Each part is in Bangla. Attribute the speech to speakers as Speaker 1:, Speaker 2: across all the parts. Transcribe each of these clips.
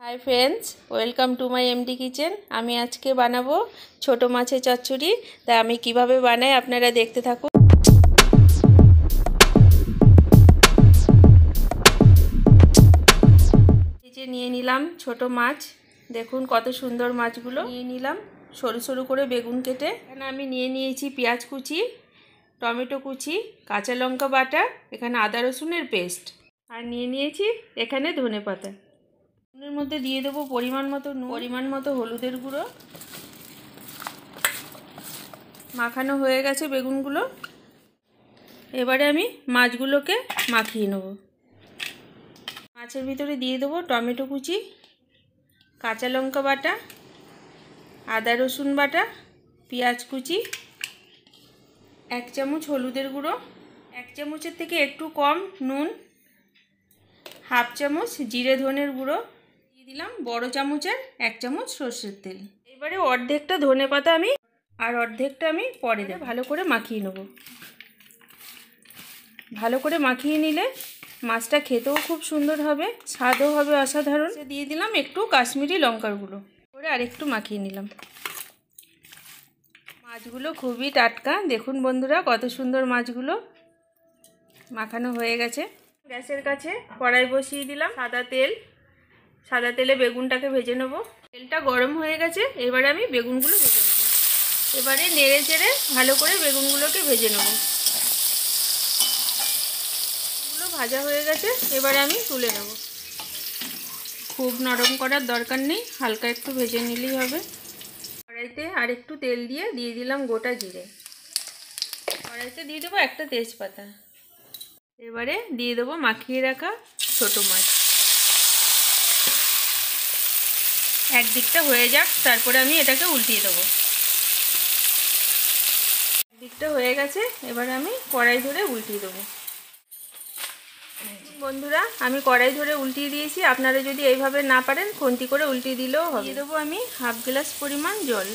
Speaker 1: Hi friends, welcome to my MD kitchen. আমি আজকে বানাবো ছোট মাছের চচ্চড়ি। তাই আমি কিভাবে বানাই আপনারা দেখতে থাকুন। এই যে নিয়ে নিলাম ছোট মাছ, দেখুন কত সুন্দর মাছগুলো। নিয়ে নিলাম সরু সরু করে বেগুন কেটে। এখানে আমি নিয়ে নিয়েছি পেঁয়াজ কুচি, টমেটো কুচি, কাঁচা লঙ্কা বাটা, এখানে আদা রসুনের পেস্ট, আর নিয়ে নিয়েছি এখানে ধনেপাতা। এর মধ্যে দিয়ে দেবো পরিমাণ মতো হলুদের গুঁড়ো। মাখানো হয়ে গেছে বেগুনগুলো। এবারে আমি মাছগুলোকে মাখিয়ে নেব। মাছের ভিতরে দিয়ে দেবো টমেটো কুচি, কাঁচা লঙ্কা বাটা, আদা রসুন বাটা, পেঁয়াজ কুচি, 1 চামচ হলুদের গুঁড়ো, 1 চামচের থেকে একটু কম নুন, 1/2 চামচ জিরে ধনের গুঁড়ো, দিলাম বড় চামচের 1 চামচ সরষের তেল। এবারে অর্ধেকটা ধনেপাতা আমি আর অর্ধেকটা আমি পরে দেব। ভালো করে মাখিয়ে নেব। ভালো করে মাখিয়ে নিলে মাছটা খেতেও খুব সুন্দর হবে, স্বাদও হবে অসাধারণ। দিয়ে দিলাম একটু কাশ্মীরি লঙ্কার গুঁড়ো করে আর একটু মাখিয়ে নিলাম। মাছগুলো খুবই টাটকা, দেখুন বন্ধুরা কত সুন্দর মাছগুলো। মাখানো হয়ে গেছে। গ্যাসের কাছে কড়াই বসিয়ে দিলাম সাদা তেলে বেগুনটাকে ভেজে নেব। তেলটা গরম হয়ে গেছে, এবারে আমি বেগুনগুলো ভেজে নেব। এবারে নেড়ে চেড়ে ভালো করে বেগুনগুলোকে ভেজে নেব। বেগুনগুলো ভাজা হয়ে গেছে, এবারে আমি তুলে নেব। খুব নরম করার দরকার নেই, হালকা একটু ভেজে নিলেই হবে। কড়াইতে আর একটু তেল দিয়ে দিলাম গোটা জিরে। কড়াইতে দিয়ে দেবো একটা তেজপাতা। এবারে দিয়ে দেবো মাখিয়ে রাখা ছোট মাছ। একদিকটা হয়ে যাক, তারপরে আমি এটাকে উল্টিয়ে দেবো। একদিকটা হয়ে গেছে, এবারে আমি কড়াই ধরে উল্টিয়ে দেবো। বন্ধুরা, আমি কড়াই ধরে উল্টিয়ে দিয়েছি। আপনারা যদি এইভাবে না পারেন খুন্তি করে উল্টিয়ে দিলেও হবে। দিয়ে দেবো আমি 1/2 গ্লাস পরিমাণ জল।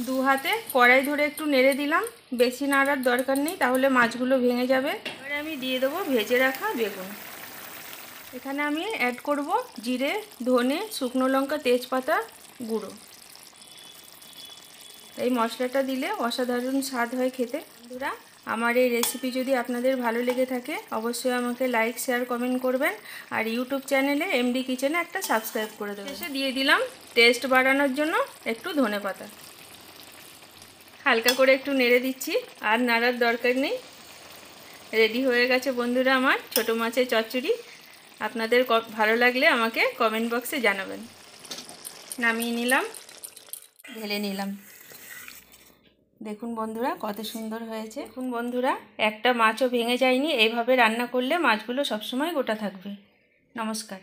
Speaker 1: 2 হাতে কড়াই ধরে একটু নেড়ে দিলাম। বেশি নাড়ার দরকার নেই, তাহলে মাছগুলো ভেঙে যাবে। এবারে আমি দিয়ে দেবো ভেজে রাখা বেগুন। এখানে আমি অ্যাড করব জিরে, ধনে, শুকনো লঙ্কা, তেজপাতা গুঁড়ো। এই মশলাটা দিলে অসাধারণ স্বাদ হয় খেতে। বন্ধুরা, আমার এই রেসিপি যদি আপনাদের ভালো লেগে থাকে অবশ্যই আমাকে লাইক, শেয়ার, কমেন্ট করবেন। আর ইউটিউব চ্যানেলে এমডি কিচেনে একটা সাবস্ক্রাইব করে দেবেন। শেষে দিয়ে দিলাম টেস্ট বাড়ানোর জন্য একটু ধনেপাতা। হালকা করে একটু নেড়ে দিচ্ছি, আর নাড়ার দরকার নেই। রেডি হয়ে গেছে বন্ধুরা আমার ছোট মাছের চচ্চড়ি। আপনাদের ভালো লাগলে আমাকে কমেন্ট বক্সে জানাবেন। নামিয়ে নিলাম, ঢেলে নিলাম। দেখুন বন্ধুরা কত সুন্দর হয়েছে। দেখুন বন্ধুরা, একটা মাছও ভেঙে যায়নি। এইভাবে রান্না করলে মাছগুলো সবসময় গোটা থাকবে। নমস্কার।